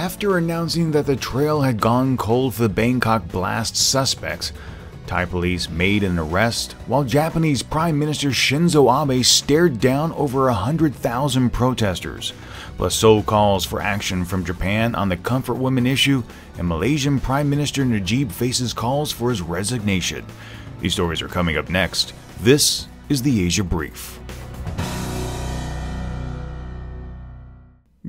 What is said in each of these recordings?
After announcing that the trail had gone cold for the Bangkok blast suspects, Thai police made an arrest while Japanese Prime Minister Shinzo Abe stared down over 100,000 protesters. Plus Seoul calls for action from Japan on the comfort women issue, and Malaysian Prime Minister Najib faces calls for his resignation. These stories are coming up next. This is the Asia Brief.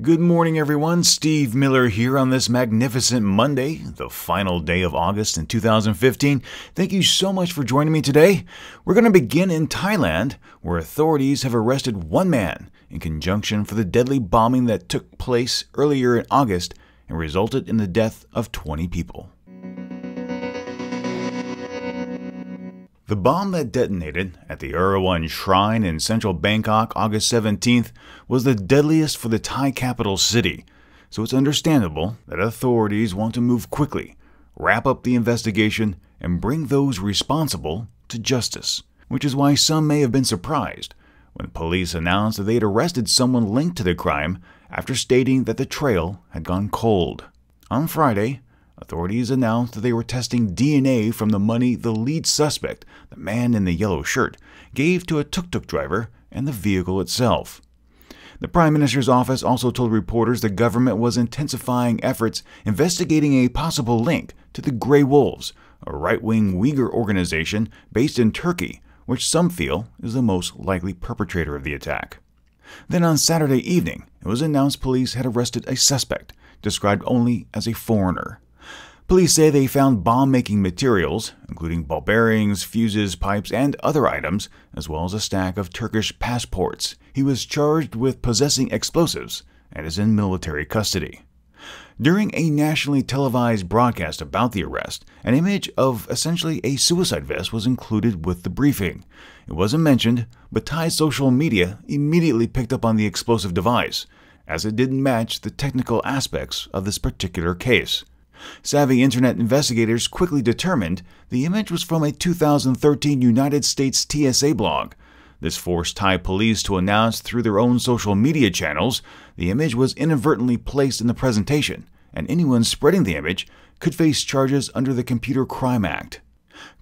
Good morning, everyone. Steve Miller here on this magnificent Monday, the final day of August in 2015. Thank you so much for joining me today. We're going to begin in Thailand, where authorities have arrested one man in conjunction for the deadly bombing that took place earlier in August and resulted in the death of 20 people. The bomb that detonated at the Erawan Shrine in central Bangkok August 17th was the deadliest for the Thai capital city, so it's understandable that authorities want to move quickly, wrap up the investigation, and bring those responsible to justice, which is why some may have been surprised when police announced that they had arrested someone linked to the crime after stating that the trail had gone cold. On Friday, authorities announced that they were testing DNA from the money the lead suspect, the man in the yellow shirt, gave to a tuk-tuk driver and the vehicle itself. The Prime Minister's office also told reporters the government was intensifying efforts investigating a possible link to the Grey Wolves, a right-wing Uyghur organization based in Turkey, which some feel is the most likely perpetrator of the attack. Then on Saturday evening, it was announced police had arrested a suspect, described only as a foreigner. Police say they found bomb-making materials, including ball bearings, fuses, pipes, and other items, as well as a stack of Turkish passports. He was charged with possessing explosives and is in military custody. During a nationally televised broadcast about the arrest, an image of essentially a suicide vest was included with the briefing. It wasn't mentioned, but Thai social media immediately picked up on the explosive device, as it didn't match the technical aspects of this particular case. Savvy internet investigators quickly determined the image was from a 2013 United States TSA blog. This forced Thai police to announce through their own social media channels the image was inadvertently placed in the presentation, and anyone spreading the image could face charges under the Computer Crime Act.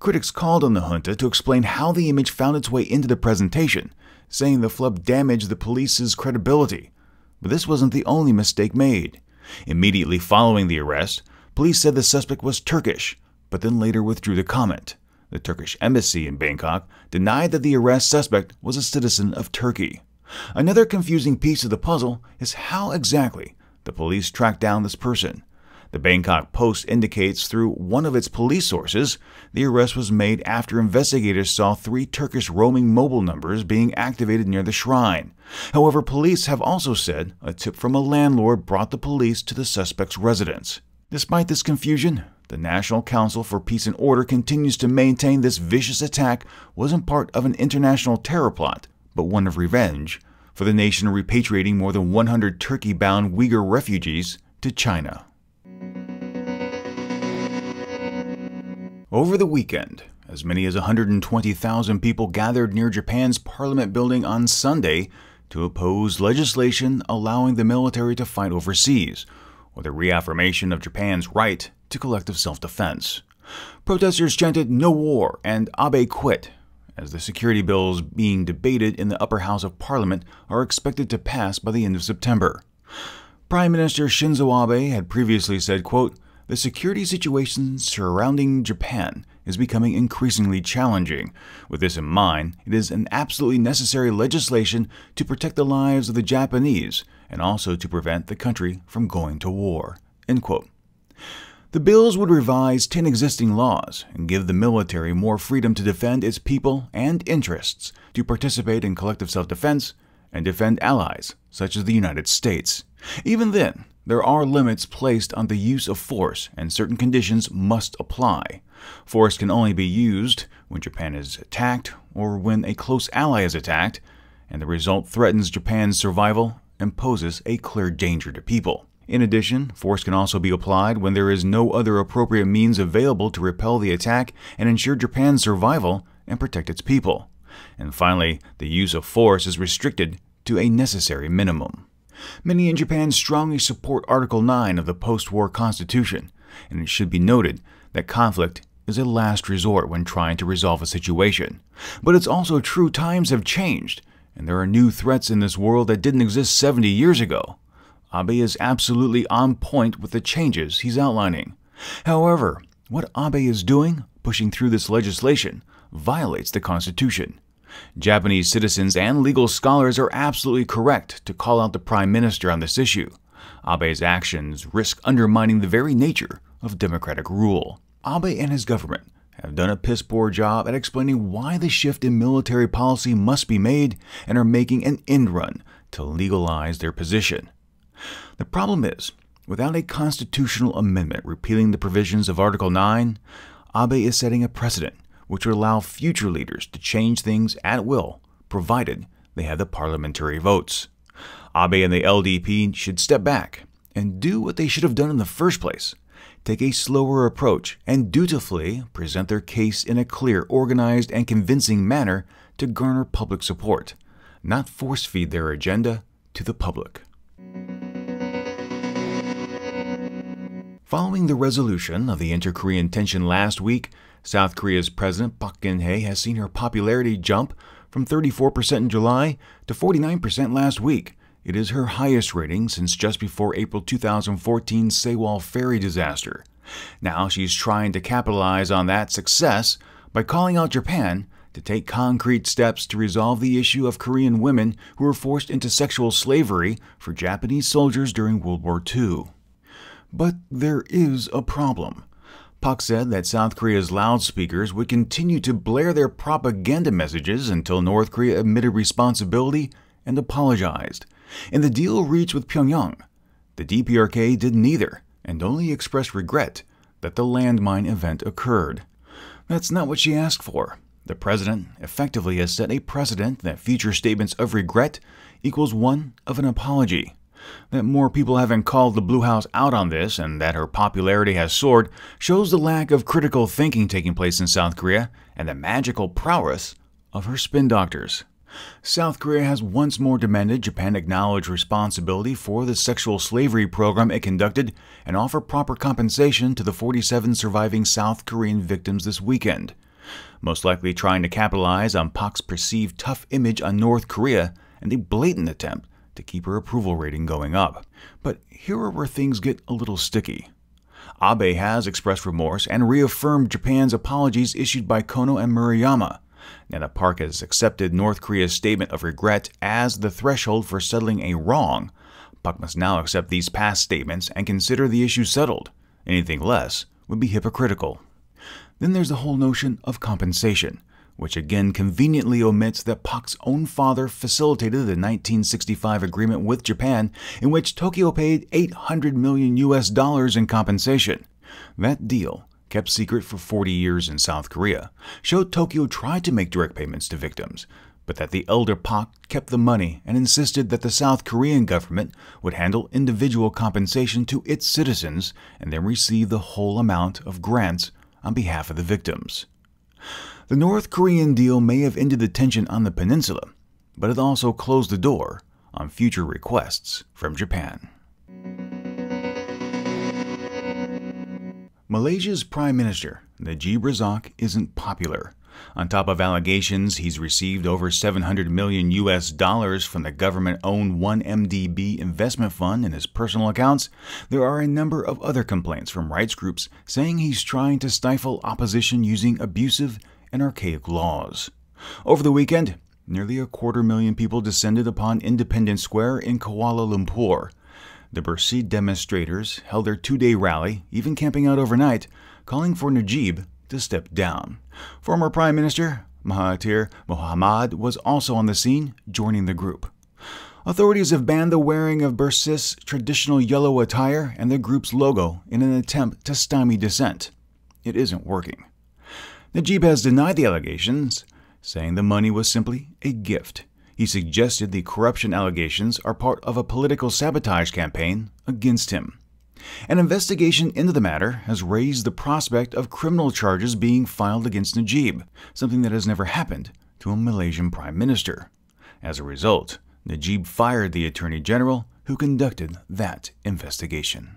Critics called on the junta to explain how the image found its way into the presentation, saying the flub damaged the police's credibility. But this wasn't the only mistake made. Immediately following the arrest, police said the suspect was Turkish, but then later withdrew the comment. The Turkish embassy in Bangkok denied that the arrest suspect was a citizen of Turkey. Another confusing piece of the puzzle is how exactly the police tracked down this person. The Bangkok Post indicates through one of its police sources the arrest was made after investigators saw 3 Turkish roaming mobile numbers being activated near the shrine. However, police have also said a tip from a landlord brought the police to the suspect's residence. Despite this confusion, the National Council for Peace and Order continues to maintain this vicious attack wasn't part of an international terror plot, but one of revenge for the nation repatriating more than 100 Turkey-bound Uyghur refugees to China. Over the weekend, as many as 120,000 people gathered near Japan's Parliament building on Sunday to oppose legislation allowing the military to fight overseas, or the reaffirmation of Japan's right to collective self-defense. Protesters chanted "No war" and "Abe quit," as the security bills being debated in the upper house of Parliament are expected to pass by the end of September. Prime Minister Shinzo Abe had previously said, quote, "The security situation surrounding Japan is becoming increasingly challenging. With this in mind, it is an absolutely necessary legislation to protect the lives of the Japanese and also to prevent the country from going to war." End quote. The bills would revise 10 existing laws and give the military more freedom to defend its people and interests, to participate in collective self-defense, and defend allies, such as the United States. Even then, there are limits placed on the use of force, and certain conditions must apply. Force can only be used when Japan is attacked or when a close ally is attacked, and the result threatens Japan's survival and poses a clear danger to people. In addition, force can also be applied when there is no other appropriate means available to repel the attack and ensure Japan's survival and protect its people. And finally, the use of force is restricted to a necessary minimum. Many in Japan strongly support Article 9 of the post-war constitution, and it should be noted that conflict is a last resort when trying to resolve a situation. But it's also true times have changed, and there are new threats in this world that didn't exist 70 years ago. Abe is absolutely on point with the changes he's outlining. However, what Abe is doing, pushing through this legislation, violates the Constitution. Japanese citizens and legal scholars are absolutely correct to call out the Prime Minister on this issue. Abe's actions risk undermining the very nature of democratic rule. Abe and his government have done a piss-poor job at explaining why the shift in military policy must be made and are making an end run to legalize their position. The problem is, without a constitutional amendment repealing the provisions of Article 9, Abe is setting a precedent which would allow future leaders to change things at will, provided they have the parliamentary votes. Abe and the LDP should step back and do what they should have done in the first place. Take a slower approach and dutifully present their case in a clear, organized, and convincing manner to garner public support, not force-feed their agenda to the public. Following the resolution of the inter-Korean tension last week, South Korea's President Park Geun-hye has seen her popularity jump from 34% in July to 49% last week. It is her highest rating since just before April 2014 Seoul ferry disaster. Now she's trying to capitalize on that success by calling out Japan to take concrete steps to resolve the issue of Korean women who were forced into sexual slavery for Japanese soldiers during World War II. But there is a problem. Park said that South Korea's loudspeakers would continue to blare their propaganda messages until North Korea admitted responsibility and apologized. In the deal reached with Pyongyang, the DPRK did neither and only expressed regret that the landmine event occurred. That's not what she asked for. The president effectively has set a precedent that future statements of regret equals one of an apology. That more people haven't called the Blue House out on this and that her popularity has soared shows the lack of critical thinking taking place in South Korea and the magical prowess of her spin doctors. South Korea has once more demanded Japan acknowledge responsibility for the sexual slavery program it conducted and offer proper compensation to the 47 surviving South Korean victims this weekend, most likely trying to capitalize on Park's perceived tough image on North Korea and a blatant attempt to keep her approval rating going up. But here are where things get a little sticky. Abe has expressed remorse and reaffirmed Japan's apologies issued by Kono and Murayama. Now that Park has accepted North Korea's statement of regret as the threshold for settling a wrong, Park must now accept these past statements and consider the issue settled. Anything less would be hypocritical. Then there's the whole notion of compensation, which again conveniently omits that Park's own father facilitated the 1965 agreement with Japan in which Tokyo paid $800 million in compensation. That deal, kept secret for 40 years in South Korea, showed Tokyo tried to make direct payments to victims, but that the elder Park kept the money and insisted that the South Korean government would handle individual compensation to its citizens and then receive the whole amount of grants on behalf of the victims. The North Korean deal may have ended the tension on the peninsula, but it also closed the door on future requests from Japan. Malaysia's Prime Minister Najib isn't popular. On top of allegations he's received over $700 million from the government-owned 1MDB investment fund in his personal accounts, there are a number of other complaints from rights groups saying he's trying to stifle opposition using abusive and archaic laws. Over the weekend, nearly 250,000 people descended upon Independence Square in Kuala Lumpur. The Bersih demonstrators held their two-day rally, even camping out overnight, calling for Najib to step down. Former Prime Minister Mahathir Mohamad was also on the scene, joining the group. Authorities have banned the wearing of Bersih's traditional yellow attire and the group's logo in an attempt to stymie dissent. It isn't working. Najib has denied the allegations, saying the money was simply a gift. He suggested the corruption allegations are part of a political sabotage campaign against him. An investigation into the matter has raised the prospect of criminal charges being filed against Najib, something that has never happened to a Malaysian Prime Minister. As a result, Najib fired the Attorney General who conducted that investigation.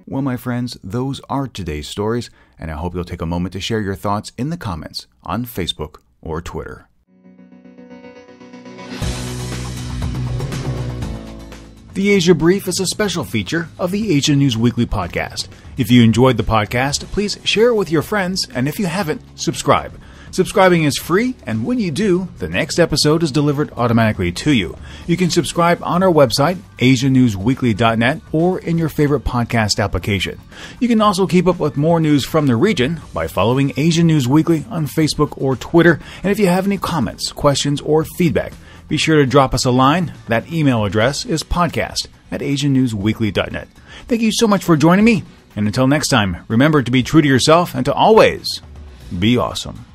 Well, my friends, those are today's stories, and I hope you'll take a moment to share your thoughts in the comments on Facebook or Twitter. The Asia Brief is a special feature of the Asia News Weekly podcast. If you enjoyed the podcast, please share it with your friends, and if you haven't, subscribe. Subscribing is free, and when you do, the next episode is delivered automatically to you. You can subscribe on our website, asianewsweekly.net, or in your favorite podcast application. You can also keep up with more news from the region by following Asia News Weekly on Facebook or Twitter. And if you have any comments, questions, or feedback, be sure to drop us a line. That email address is podcast@asianewsweekly.net. Thank you so much for joining me, and until next time, remember to be true to yourself and to always be awesome.